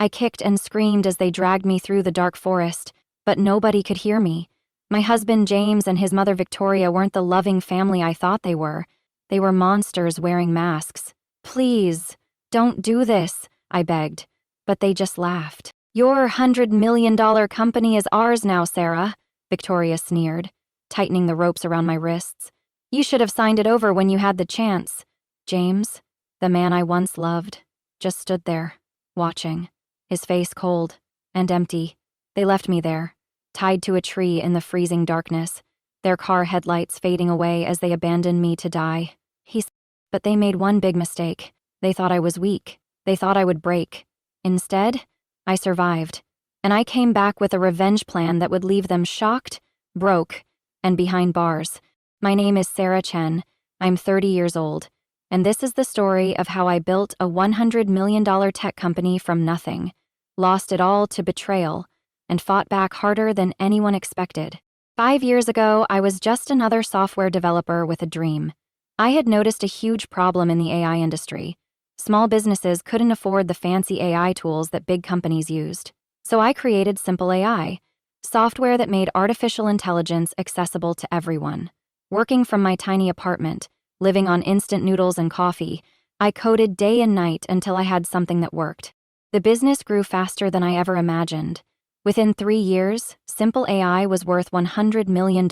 I kicked and screamed as they dragged me through the dark forest, but nobody could hear me. My husband James and his mother Victoria weren't the loving family I thought they were. They were monsters wearing masks. "Please, don't do this," I begged, but they just laughed. "Your $100 million company is ours now, Sarah," Victoria sneered, tightening the ropes around my wrists. "You should have signed it over when you had the chance." James, the man I once loved, just stood there, watching, his face cold and empty. They left me there, tied to a tree in the freezing darkness, their car headlights fading away as they abandoned me to die. But they made one big mistake. They thought I was weak. They thought I would break. Instead, I survived, and I came back with a revenge plan that would leave them shocked, broke, and behind bars. My name is Sarah Chen. I'm 30 years old, and this is the story of how I built a $100 million tech company from nothing, lost it all to betrayal, and fought back harder than anyone expected. 5 years ago, I was just another software developer with a dream. I had noticed a huge problem in the AI industry. Small businesses couldn't afford the fancy AI tools that big companies used. So I created Simple AI, software that made artificial intelligence accessible to everyone. Working from my tiny apartment, living on instant noodles and coffee, I coded day and night until I had something that worked. The business grew faster than I ever imagined. Within 3 years, Simple AI was worth $100 million,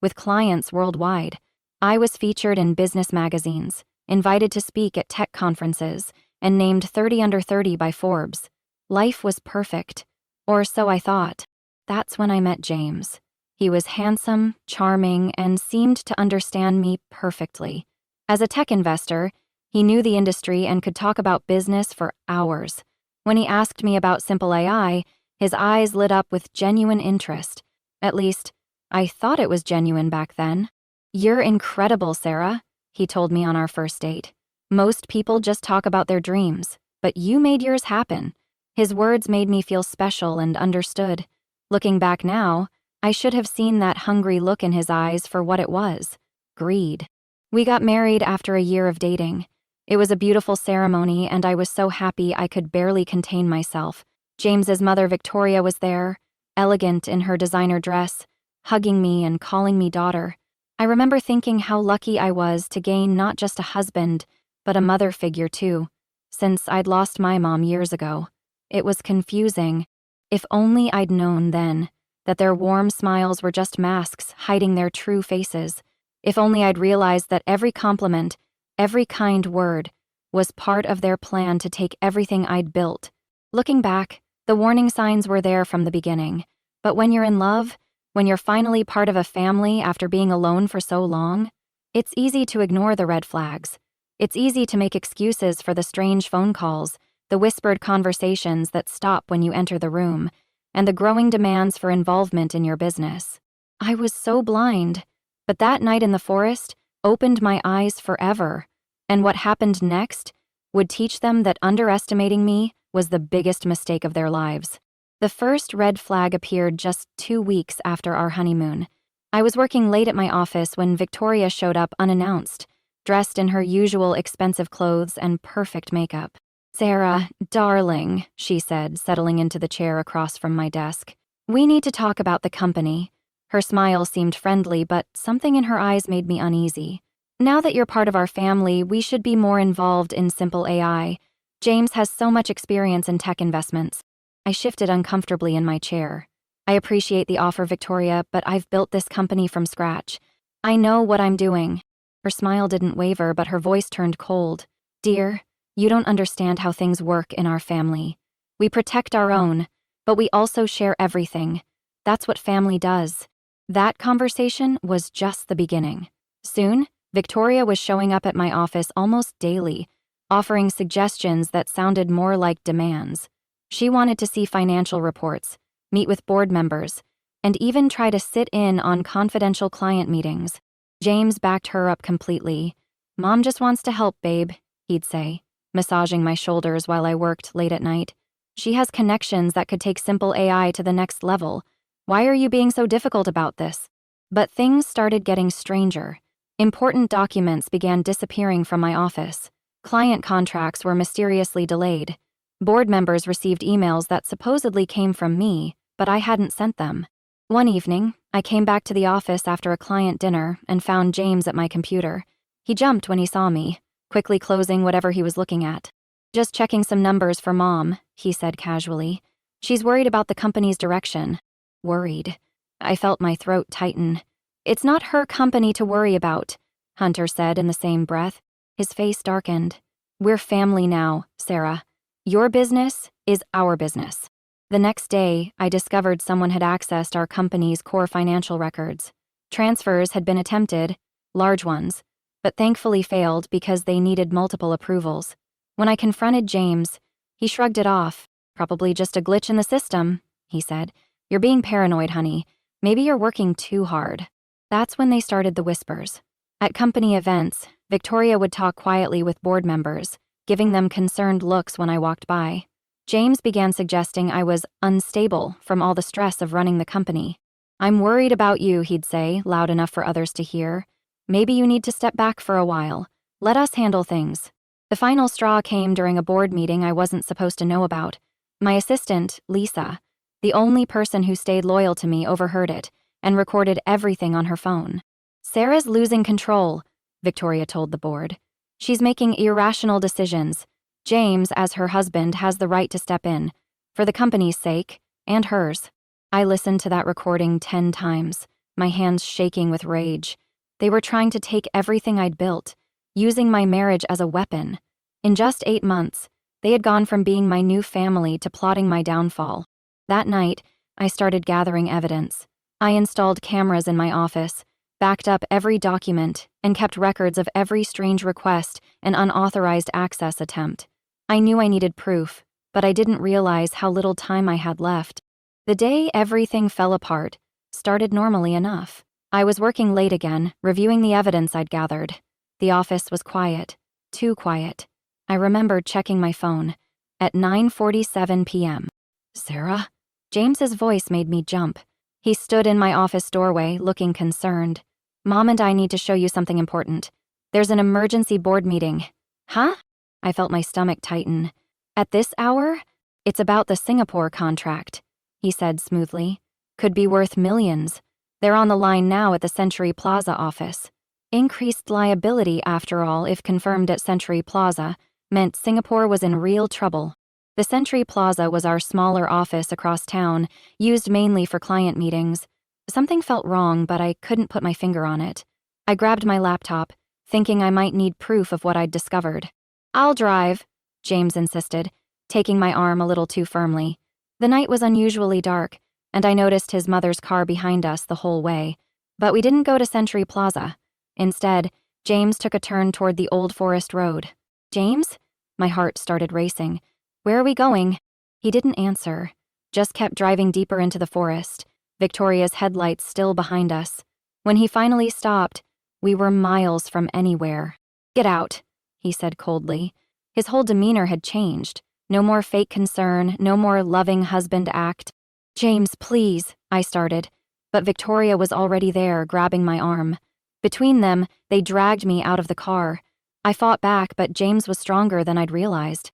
with clients worldwide. I was featured in business magazines, invited to speak at tech conferences, and named 30 under 30 by Forbes. Life was perfect, or so I thought. That's when I met James. He was handsome, charming, and seemed to understand me perfectly. As a tech investor, he knew the industry and could talk about business for hours. When he asked me about Simple AI, his eyes lit up with genuine interest. At least, I thought it was genuine back then. "You're incredible, Sarah," he told me on our first date. "Most people just talk about their dreams, but you made yours happen." His words made me feel special and understood. Looking back now, I should have seen that hungry look in his eyes for what it was: greed. We got married after a year of dating. It was a beautiful ceremony, and I was so happy I could barely contain myself. James's mother Victoria was there, elegant in her designer dress, hugging me and calling me daughter. I remember thinking how lucky I was to gain not just a husband, but a mother figure too, since I'd lost my mom years ago. It was confusing. If only I'd known then that their warm smiles were just masks hiding their true faces. If only I'd realized that every compliment, every kind word, was part of their plan to take everything I'd built. Looking back, the warning signs were there from the beginning. But when you're in love, when you're finally part of a family after being alone for so long, it's easy to ignore the red flags. It's easy to make excuses for the strange phone calls, the whispered conversations that stop when you enter the room, and the growing demands for involvement in your business. I was so blind, but that night in the forest opened my eyes forever, and what happened next would teach them that underestimating me was the biggest mistake of their lives. The first red flag appeared just 2 weeks after our honeymoon. I was working late at my office when Victoria showed up unannounced, dressed in her usual expensive clothes and perfect makeup. "Sarah, darling," she said, settling into the chair across from my desk. "We need to talk about the company." Her smile seemed friendly, but something in her eyes made me uneasy. "Now that you're part of our family, we should be more involved in Simple AI. James has so much experience in tech investments." I shifted uncomfortably in my chair. "I appreciate the offer, Victoria, but I've built this company from scratch. I know what I'm doing." Her smile didn't waver, but her voice turned cold. "Dear, you don't understand how things work in our family. We protect our own, but we also share everything. That's what family does." That conversation was just the beginning. Soon, Victoria was showing up at my office almost daily, offering suggestions that sounded more like demands. She wanted to see financial reports, meet with board members, and even try to sit in on confidential client meetings. James backed her up completely. "Mom just wants to help, babe," he'd say, massaging my shoulders while I worked late at night. "She has connections that could take Simple AI to the next level. Why are you being so difficult about this?" But things started getting stranger. Important documents began disappearing from my office. Client contracts were mysteriously delayed. Board members received emails that supposedly came from me, but I hadn't sent them. One evening, I came back to the office after a client dinner and found James at my computer. He jumped when he saw me, quickly closing whatever he was looking at. "Just checking some numbers for Mom," he said casually. "She's worried about the company's direction." Worried. I felt my throat tighten. "It's not her company to worry about," Hunter said in the same breath. His face darkened. "We're family now, Sarah. Your business is our business." The next day, I discovered someone had accessed our company's core financial records. Transfers had been attempted, large ones, but thankfully failed because they needed multiple approvals. When I confronted James, he shrugged it off. "Probably just a glitch in the system," he said. "You're being paranoid, honey. Maybe you're working too hard." That's when they started the whispers. At company events, Victoria would talk quietly with board members, giving them concerned looks when I walked by. James began suggesting I was unstable from all the stress of running the company. "I'm worried about you," he'd say, loud enough for others to hear. "Maybe you need to step back for a while. Let us handle things." The final straw came during a board meeting I wasn't supposed to know about. My assistant, Lisa, the only person who stayed loyal to me, overheard it and recorded everything on her phone. "Sarah's losing control," Victoria told the board. "She's making irrational decisions. James, as her husband, has the right to step in, for the company's sake, and hers." I listened to that recording 10 times, my hands shaking with rage. They were trying to take everything I'd built, using my marriage as a weapon. In just 8 months, they had gone from being my new family to plotting my downfall. That night, I started gathering evidence. I installed cameras in my office, backed up every document, and kept records of every strange request and unauthorized access attempt. I knew I needed proof, but I didn't realize how little time I had left. The day everything fell apart started normally enough. I was working late again, reviewing the evidence I'd gathered. The office was quiet, too quiet. I remembered checking my phone. At 9:47 p.m. "Sarah?" James's voice made me jump. He stood in my office doorway, looking concerned. "Mom and I need to show you something important. There's an emergency board meeting." "Huh?" I felt my stomach tighten. "At this hour? It's about the Singapore contract," he said smoothly. "Could be worth millions. They're on the line now at the Century Plaza office. Increased liability, after all, if confirmed at Century Plaza, meant Singapore was in real trouble." The Century Plaza was our smaller office across town, used mainly for client meetings. Something felt wrong, but I couldn't put my finger on it. I grabbed my laptop, thinking I might need proof of what I'd discovered. "I'll drive," James insisted, taking my arm a little too firmly. The night was unusually dark, and I noticed his mother's car behind us the whole way. But we didn't go to Century Plaza. Instead, James took a turn toward the Old Forest Road. "James?" My heart started racing. "Where are we going?" He didn't answer, just kept driving deeper into the forest, Victoria's headlights still behind us. When he finally stopped, we were miles from anywhere. "Get out," he said coldly. His whole demeanor had changed. No more fake concern, no more loving husband act. "James, please," I started, but Victoria was already there, grabbing my arm. Between them, they dragged me out of the car. I fought back, but James was stronger than I'd realized.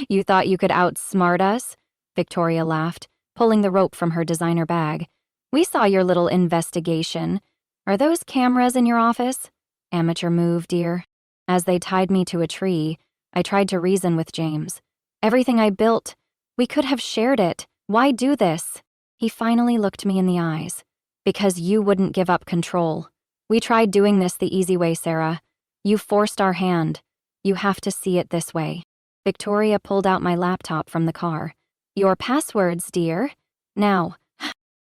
"You thought you could outsmart us?" Victoria laughed, pulling the rope from her designer bag. "We saw your little investigation. Are those cameras in your office?" "Amateur move, dear." As they tied me to a tree, I tried to reason with James. "Everything I built, we could have shared it. Why do this?" He finally looked me in the eyes. "Because you wouldn't give up control. We tried doing this the easy way, Sarah. You forced our hand. You have to see it this way." Victoria pulled out my laptop from the car. "Your passwords, dear." "Now."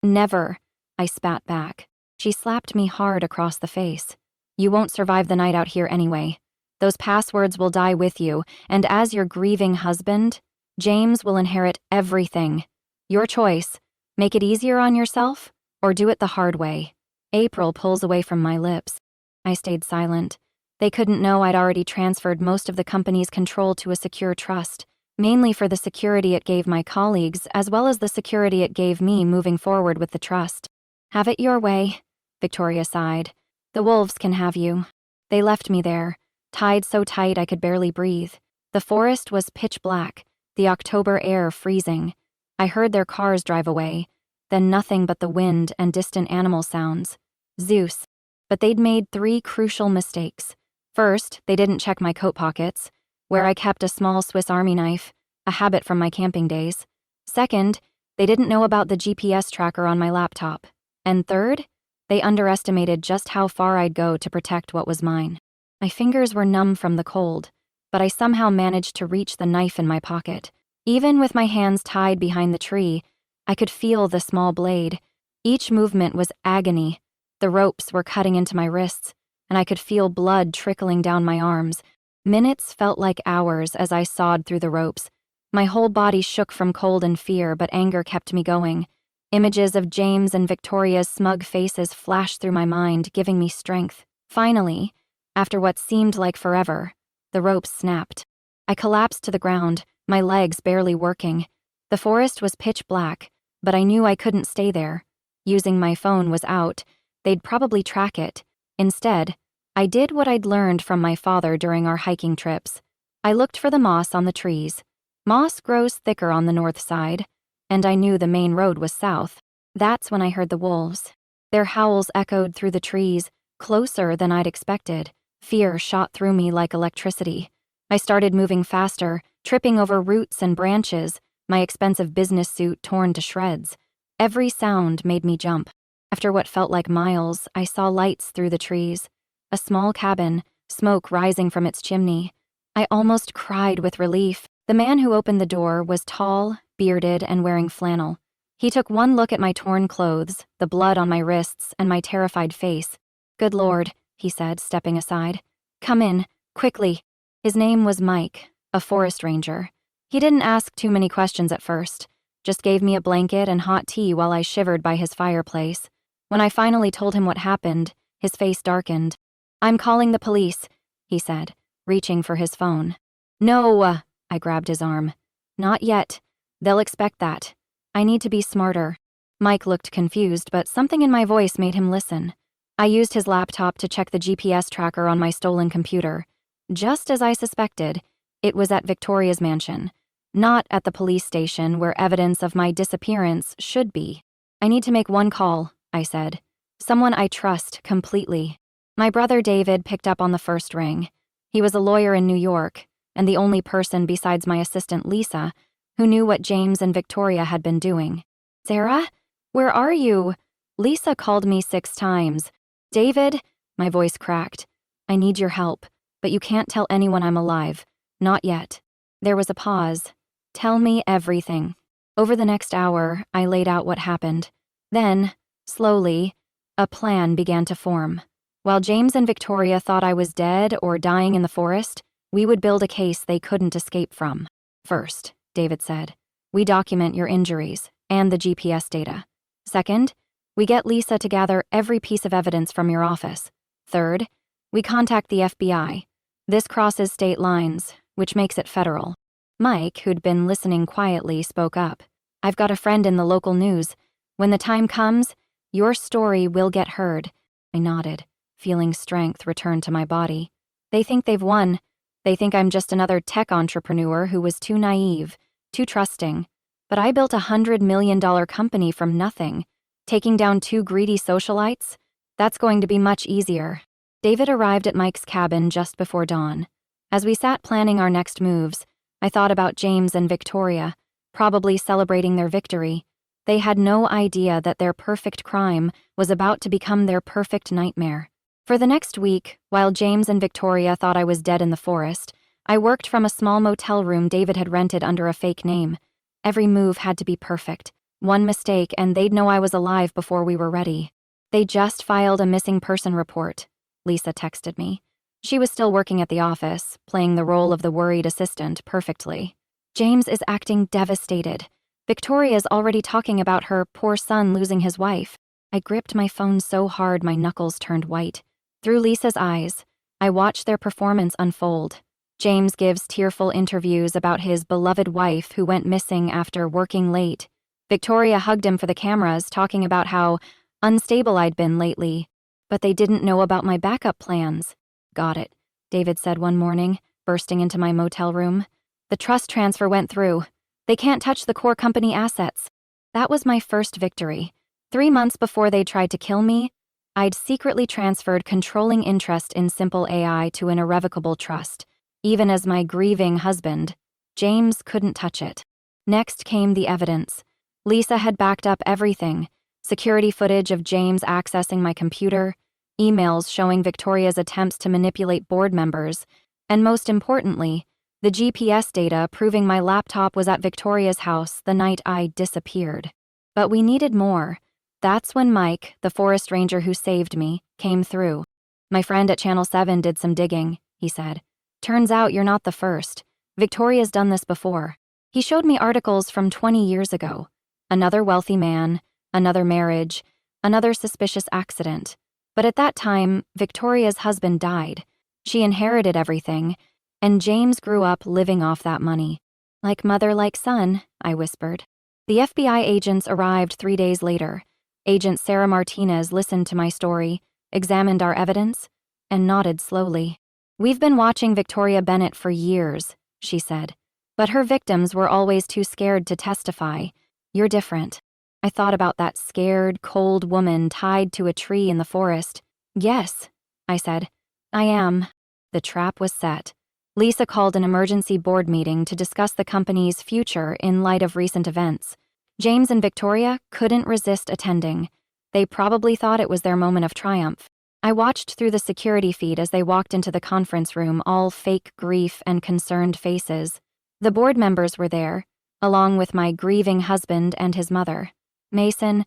"Never," I spat back. She slapped me hard across the face. "You won't survive the night out here anyway. Those passwords will die with you, and as your grieving husband, James will inherit everything. Your choice. Make it easier on yourself, or do it the hard way." April pulls away from my lips. I stayed silent. They couldn't know I'd already transferred most of the company's control to a secure trust, mainly for the security it gave my colleagues, as well as the security it gave me moving forward with the trust. "Have it your way," Victoria sighed. "The wolves can have you." They left me there, tied so tight I could barely breathe. The forest was pitch black, the October air freezing. I heard their cars drive away, then nothing but the wind and distant animal sounds. Zeus. But they'd made 3 crucial mistakes. First, they didn't check my coat pockets, where I kept a small Swiss Army knife, a habit from my camping days. Second, they didn't know about the GPS tracker on my laptop. And third, they underestimated just how far I'd go to protect what was mine. My fingers were numb from the cold, but I somehow managed to reach the knife in my pocket. Even with my hands tied behind the tree, I could feel the small blade. Each movement was agony. The ropes were cutting into my wrists, and I could feel blood trickling down my arms. Minutes felt like hours as I sawed through the ropes. My whole body shook from cold and fear, but anger kept me going. Images of James and Victoria's smug faces flashed through my mind, giving me strength. Finally, after what seemed like forever, the ropes snapped. I collapsed to the ground, my legs barely working. The forest was pitch black, but I knew I couldn't stay there. Using my phone was out. They'd probably track it. Instead, I did what I'd learned from my father during our hiking trips. I looked for the moss on the trees. Moss grows thicker on the north side, and I knew the main road was south. That's when I heard the wolves. Their howls echoed through the trees, closer than I'd expected. Fear shot through me like electricity. I started moving faster, tripping over roots and branches, my expensive business suit torn to shreds. Every sound made me jump. After what felt like miles, I saw lights through the trees. A small cabin, smoke rising from its chimney. I almost cried with relief. The man who opened the door was tall, bearded, and wearing flannel. He took one look at my torn clothes, the blood on my wrists, and my terrified face. "Good Lord," he said, stepping aside. "Come in, quickly." His name was Mike, a forest ranger. He didn't ask too many questions at first, just gave me a blanket and hot tea while I shivered by his fireplace. When I finally told him what happened, his face darkened. "I'm calling the police," he said, reaching for his phone. "No," I grabbed his arm. "Not yet. They'll expect that. I need to be smarter." Mike looked confused, but something in my voice made him listen. I used his laptop to check the GPS tracker on my stolen computer. Just as I suspected, it was at Victoria's mansion, not at the police station where evidence of my disappearance should be. "I need to make one call," I said. "Someone I trust completely." My brother David picked up on the first ring. He was a lawyer in New York, and the only person besides my assistant Lisa who knew what James and Victoria had been doing. "Sarah? Where are you?" Lisa called me 6 times. "David," my voice cracked. "I need your help, but you can't tell anyone I'm alive. Not yet." There was a pause. "Tell me everything." Over the next hour, I laid out what happened. Then, slowly, a plan began to form. While James and Victoria thought I was dead or dying in the forest, we would build a case they couldn't escape from. "First," David said, "we document your injuries and the GPS data. Second, we get Lisa to gather every piece of evidence from your office. Third, we contact the FBI. This crosses state lines, which makes it federal." Mike, who'd been listening quietly, spoke up. "I've got a friend in the local news. When the time comes, your story will get heard." I nodded, feeling strength return to my body. "They think they've won. They think I'm just another tech entrepreneur who was too naive, too trusting. But I built a $100 million company from nothing. Taking down 2 greedy socialites? That's going to be much easier." David arrived at Mike's cabin just before dawn. As we sat planning our next moves, I thought about James and Victoria, probably celebrating their victory. They had no idea that their perfect crime was about to become their perfect nightmare. For the next week, while James and Victoria thought I was dead in the forest, I worked from a small motel room David had rented under a fake name. Every move had to be perfect. One mistake and they'd know I was alive before we were ready. "They just filed a missing person report," Lisa texted me. She was still working at the office, playing the role of the worried assistant perfectly. "James is acting devastated. Victoria's already talking about her poor son losing his wife." I gripped my phone so hard my knuckles turned white. Through Lisa's eyes, I watched their performance unfold. James gives tearful interviews about his beloved wife who went missing after working late. Victoria hugged him for the cameras, talking about how unstable I'd been lately. But they didn't know about my backup plans. "Got it," David said one morning, bursting into my motel room. The trust transfer went through. They can't touch the core company assets. That was my first victory. 3 months before they tried to kill me, I'd secretly transferred controlling interest in Simple AI to an irrevocable trust. Even as my grieving husband, James couldn't touch it. Next came the evidence. Lisa had backed up everything: security footage of James accessing my computer, emails showing Victoria's attempts to manipulate board members, and most importantly, the GPS data proving my laptop was at Victoria's house the night I disappeared. But we needed more. That's when Mike, the forest ranger who saved me, came through. "My friend at Channel 7 did some digging," he said. "Turns out you're not the first. Victoria's done this before." He showed me articles from 20 years ago. Another wealthy man, another marriage, another suspicious accident. But at that time, Victoria's husband died. She inherited everything, and James grew up living off that money. "Like mother, like son," I whispered. The FBI agents arrived 3 days later. Agent Sarah Martinez listened to my story, examined our evidence, and nodded slowly. "We've been watching Victoria Bennett for years," she said. "But her victims were always too scared to testify. You're different." I thought about that scared, cold woman tied to a tree in the forest. "Yes," I said. "I am." The trap was set. Lisa called an emergency board meeting to discuss the company's future in light of recent events. James and Victoria couldn't resist attending. They probably thought it was their moment of triumph. I watched through the security feed as they walked into the conference room, all fake grief and concerned faces. The board members were there, along with my grieving husband and his mother. "Mason,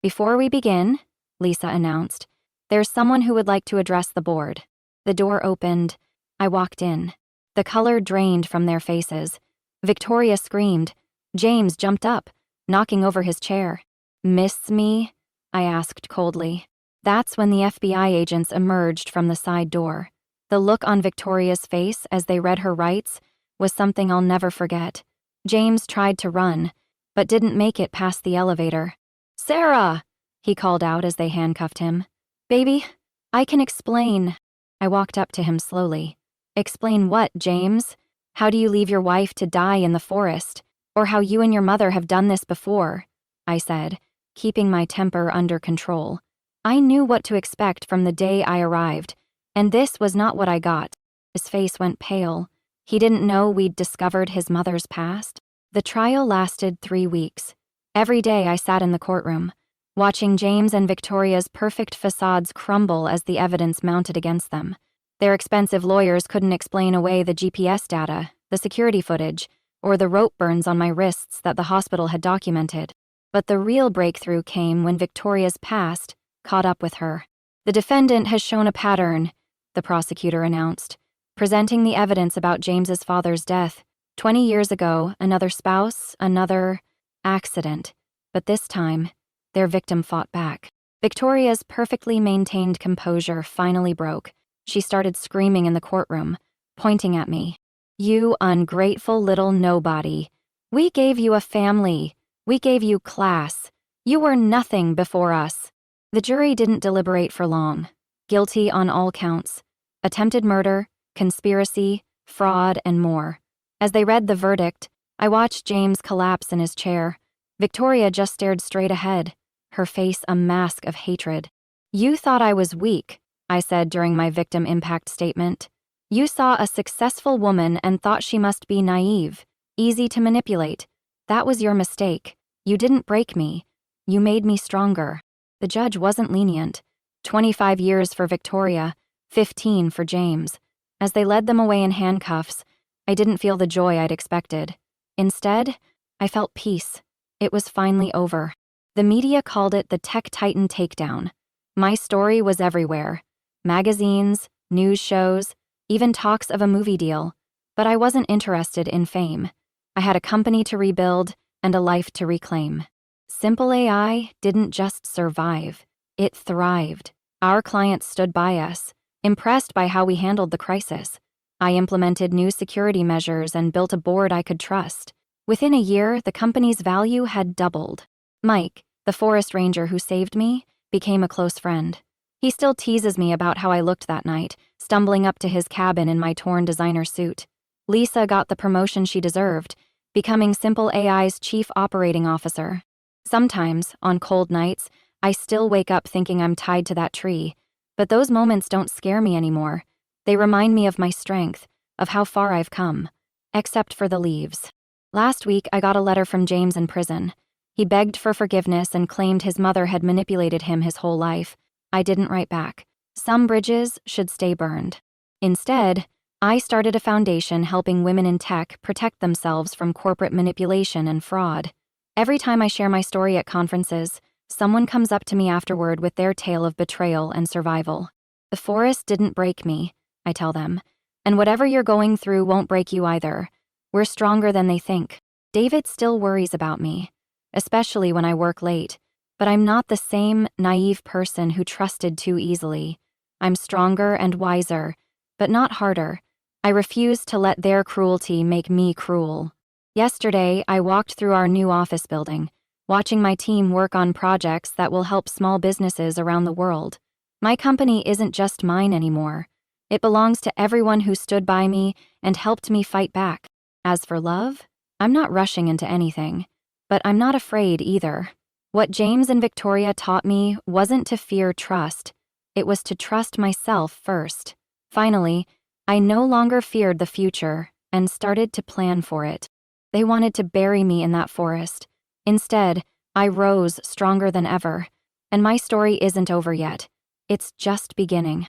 Before we begin," Lisa announced, "there's someone who would like to address the board." The door opened. I walked in. The color drained from their faces. Victoria screamed. James jumped up, knocking over his chair. "Miss me?" I asked coldly. That's when the FBI agents emerged from the side door. The look on Victoria's face as they read her rights was something I'll never forget. James tried to run, but didn't make it past the elevator. "Sarah!" he called out as they handcuffed him. "Baby, I can explain." I walked up to him slowly. "Explain what, James? How do you leave your wife to die in the forest? Or how you and your mother have done this before?" I said, keeping my temper under control. I knew what to expect from the day I arrived, and this was not what I got. His face went pale. He didn't know we'd discovered his mother's past. The trial lasted 3 weeks. Every day I sat in the courtroom, watching James and Victoria's perfect facades crumble as the evidence mounted against them. Their expensive lawyers couldn't explain away the GPS data, the security footage, or the rope burns on my wrists that the hospital had documented. But the real breakthrough came when Victoria's past caught up with her. "The defendant has shown a pattern," the prosecutor announced, presenting the evidence about James's father's death. 20 years ago, another spouse, another accident. But this time, their victim fought back. Victoria's perfectly maintained composure finally broke. She started screaming in the courtroom, pointing at me. "You ungrateful little nobody. We gave you a family. We gave you class. You were nothing before us." The jury didn't deliberate for long. Guilty on all counts. Attempted murder, conspiracy, fraud, and more. As they read the verdict, I watched James collapse in his chair. Victoria just stared straight ahead, her face a mask of hatred. "You thought I was weak," I said during my victim impact statement. "You saw a successful woman and thought she must be naive, easy to manipulate. That was your mistake. You didn't break me. You made me stronger." The judge wasn't lenient. 25 years for Victoria, 15 for James. As they led them away in handcuffs, I didn't feel the joy I'd expected. Instead, I felt peace. It was finally over. The media called it the Tech Titan takedown. My story was everywhere. Magazines, news shows, even talks of a movie deal. But I wasn't interested in fame. I had a company to rebuild and a life to reclaim. Simple AI didn't just survive. It thrived. Our clients stood by us, impressed by how we handled the crisis. I implemented new security measures and built a board I could trust. Within a year, the company's value had doubled. Mike, the forest ranger who saved me, became a close friend. He still teases me about how I looked that night, stumbling up to his cabin in my torn designer suit. Lisa got the promotion she deserved, becoming Simple AI's chief operating officer. Sometimes, on cold nights, I still wake up thinking I'm tied to that tree, but those moments don't scare me anymore. They remind me of my strength, of how far I've come. Except for the leaves. Last week, I got a letter from James in prison. He begged for forgiveness and claimed his mother had manipulated him his whole life. I didn't write back. Some bridges should stay burned. Instead, I started a foundation helping women in tech protect themselves from corporate manipulation and fraud. Every time I share my story at conferences, someone comes up to me afterward with their tale of betrayal and survival. The forest didn't break me, I tell them, and whatever you're going through won't break you either. We're stronger than they think. David still worries about me, especially when I work late, but I'm not the same naive person who trusted too easily. I'm stronger and wiser, but not harder. I refuse to let their cruelty make me cruel. Yesterday, I walked through our new office building, watching my team work on projects that will help small businesses around the world. My company isn't just mine anymore. It belongs to everyone who stood by me and helped me fight back. As for love, I'm not rushing into anything, but I'm not afraid either. What James and Victoria taught me wasn't to fear trust. It was to trust myself first. Finally, I no longer feared the future and started to plan for it. They wanted to bury me in that forest. Instead, I rose stronger than ever. And my story isn't over yet. It's just beginning.